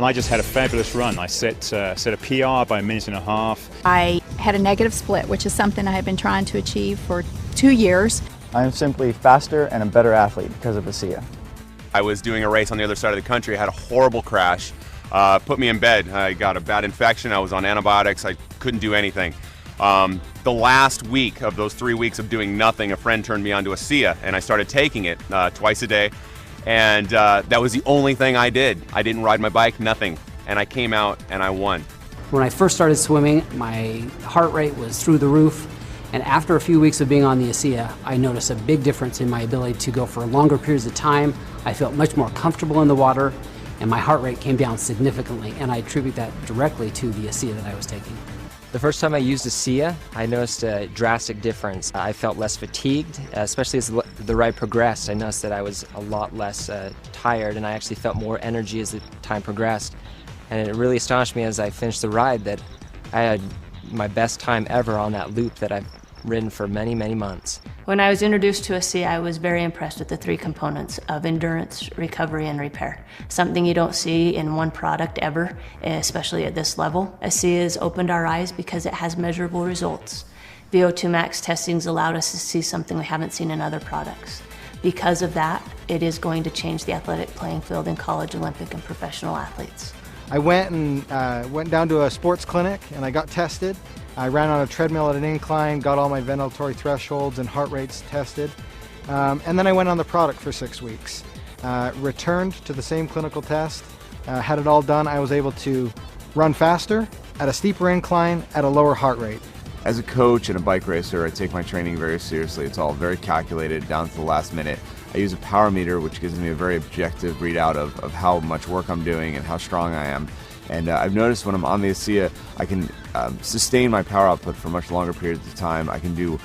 and I just had a fabulous run. I set a PR by a minute and a half. I had a negative split, which is something I have been trying to achieve for 2 years. I am simply faster and a better athlete because of Asea. I was doing a race on the other side of the country, I had a horrible crash, put me in bed. I got a bad infection, I was on antibiotics, I couldn't do anything. The last week of those 3 weeks of doing nothing, a friend turned me on to Asea, and I started taking it twice a day. And that was the only thing I did. I didn't ride my bike, nothing. And I came out and I won. When I first started swimming, my heart rate was through the roof. And after a few weeks of being on the Asea, I noticed a big difference in my ability to go for longer periods of time. I felt much more comfortable in the water, and my heart rate came down significantly. And I attribute that directly to the Asea that I was taking. The first time I used Asea, I noticed a drastic difference. I felt less fatigued, especially as the ride progressed. I noticed that I was a lot less tired, and I actually felt more energy as the time progressed. And it really astonished me as I finished the ride that I had my best time ever on that loop that I've ridden for many, many months. When I was introduced to Asea, I was very impressed with the 3 components of endurance, recovery, and repair. Something you don't see in one product ever, especially at this level. Asea has opened our eyes because it has measurable results. VO2 max testings allowed us to see something we haven't seen in other products. Because of that, it is going to change the athletic playing field in college, Olympic, and professional athletes. I went down to a sports clinic and I got tested. I ran on a treadmill at an incline, got all my ventilatory thresholds and heart rates tested. And then I went on the product for 6 weeks. Returned to the same clinical test, had it all done. I was able to run faster, at a steeper incline, at a lower heart rate. As a coach and a bike racer, I take my training very seriously. It's all very calculated down to the last minute. I use a power meter, which gives me a very objective readout of how much work I'm doing and how strong I am. And I've noticed when I'm on the Asea, I can sustain my power output for much longer periods of time. I can do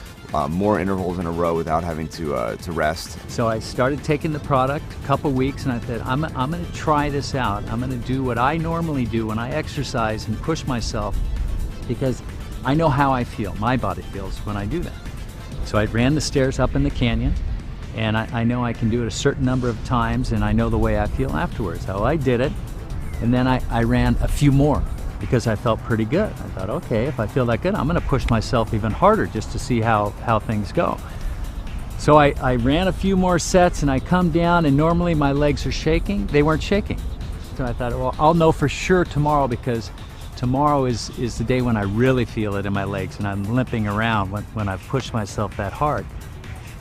more intervals in a row without having to rest. So I started taking the product a couple weeks, and I said, I'm going to try this out. I'm going to do what I normally do when I exercise and push myself, because I know how I feel, my body feels when I do that. So I ran the stairs up in the canyon, and I know I can do it a certain number of times, and I know the way I feel afterwards. So I did it, and then I ran a few more because I felt pretty good. I thought, okay, if I feel that good, I'm going to push myself even harder just to see how things go. So I ran a few more sets, and I come down, and normally my legs are shaking. They weren't shaking. So I thought, well, I'll know for sure tomorrow, because tomorrow is the day when I really feel it in my legs and I'm limping around when I've pushed myself that hard.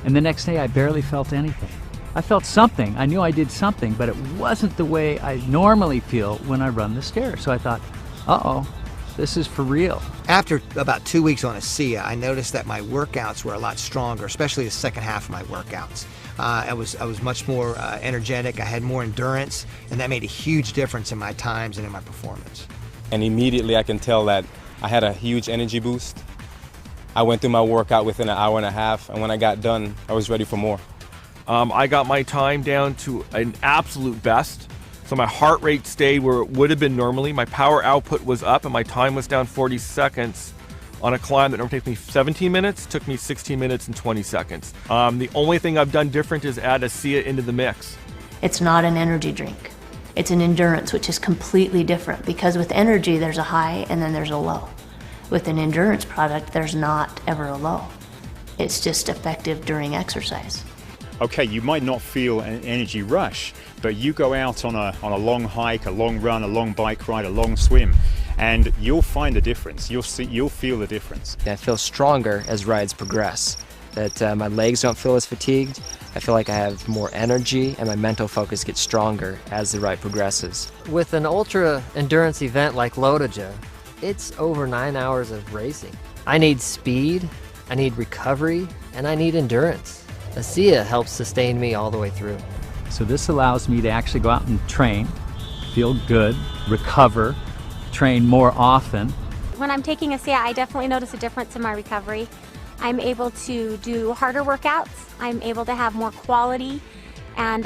And the next day I barely felt anything. I felt something, I knew I did something, but it wasn't the way I normally feel when I run the stairs. So I thought, uh-oh, this is for real. After about 2 weeks on Asea, I noticed that my workouts were a lot stronger, especially the second half of my workouts. I was much more energetic, I had more endurance, and that made a huge difference in my times and in my performance. And immediately I can tell that I had a huge energy boost. I went through my workout within an hour and a half, and when I got done, I was ready for more. I got my time down to an absolute best. So my heart rate stayed where it would have been normally. My power output was up, and my time was down 40 seconds on a climb that normally takes me 17 minutes, took me 16 minutes and 20 seconds. The only thing I've done different is add Asea into the mix. It's not an energy drink. It's an endurance, which is completely different, because with energy there's a high and then there's a low. With an endurance product, there's not ever a low. It's just effective during exercise. Okay, you might not feel an energy rush, but you go out on a long hike, a long run, a long bike ride, a long swim, and you'll find the difference. You'll feel the difference. I feel stronger as rides progress, that my legs don't feel as fatigued. I feel like I have more energy, and my mental focus gets stronger as the ride progresses. With an ultra endurance event like Lotoja, it's over 9 hours of racing. I need speed, I need recovery, and I need endurance. Asea helps sustain me all the way through. So this allows me to actually go out and train, feel good, recover, train more often. When I'm taking Asea, I definitely notice a difference in my recovery. I'm able to do harder workouts, I'm able to have more quality, and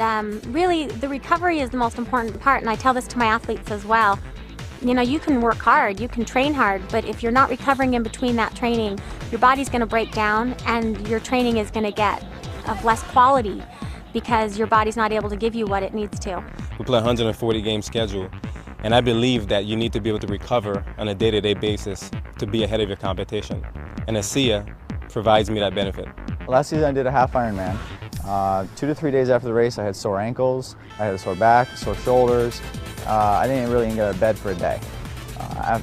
really the recovery is the most important part, and I tell this to my athletes as well. You know, you can work hard, you can train hard, but if you're not recovering in between that training, your body's going to break down and your training is going to get of less quality because your body's not able to give you what it needs to. We play a 140 game schedule, And I believe that you need to be able to recover on a day-to-day basis to be ahead of your competition. And Asea provides me that benefit. Last season I did a half Ironman. 2 to 3 days after the race I had sore ankles, I had a sore back, sore shoulders. I didn't really even get out of bed for a day.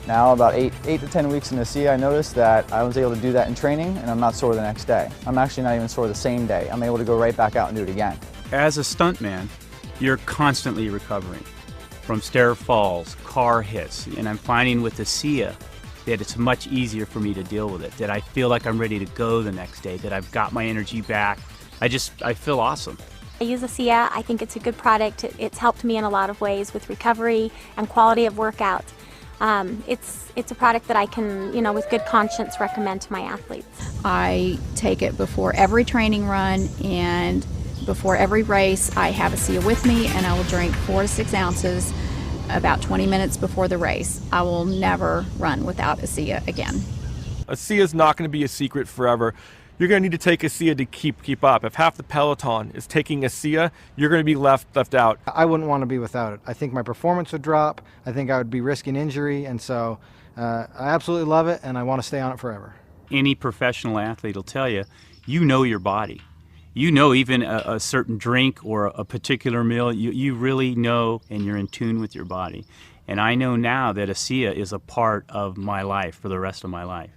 Now about 8 to 10 weeks in Asea, I noticed that I was able to do that in training and I'm not sore the next day. I'm actually not even sore the same day. I'm able to go right back out and do it again. As a stuntman, you're constantly recovering from stair falls, car hits, and I'm finding with Asea that it's much easier for me to deal with it, that I feel like I'm ready to go the next day, that I've got my energy back. I feel awesome. I use Asea. I think it's a good product. It's helped me in a lot of ways with recovery and quality of workout. It's a product that I can, with good conscience recommend to my athletes. I take it before every training run and before every race. I have Asea with me and I will drink 4 to 6 ounces about 20 minutes before the race. I will never run without Asea again. Asea is not going to be a secret forever. You're going to need to take Asea to keep up. If half the peloton is taking Asea, you're going to be left out. I wouldn't want to be without it. I think my performance would drop. I think I would be risking injury, and so I absolutely love it, and I want to stay on it forever. Any professional athlete will tell you, you know your body. You know even a certain drink or a particular meal, you really know and you're in tune with your body. And I know now that Asea is a part of my life for the rest of my life.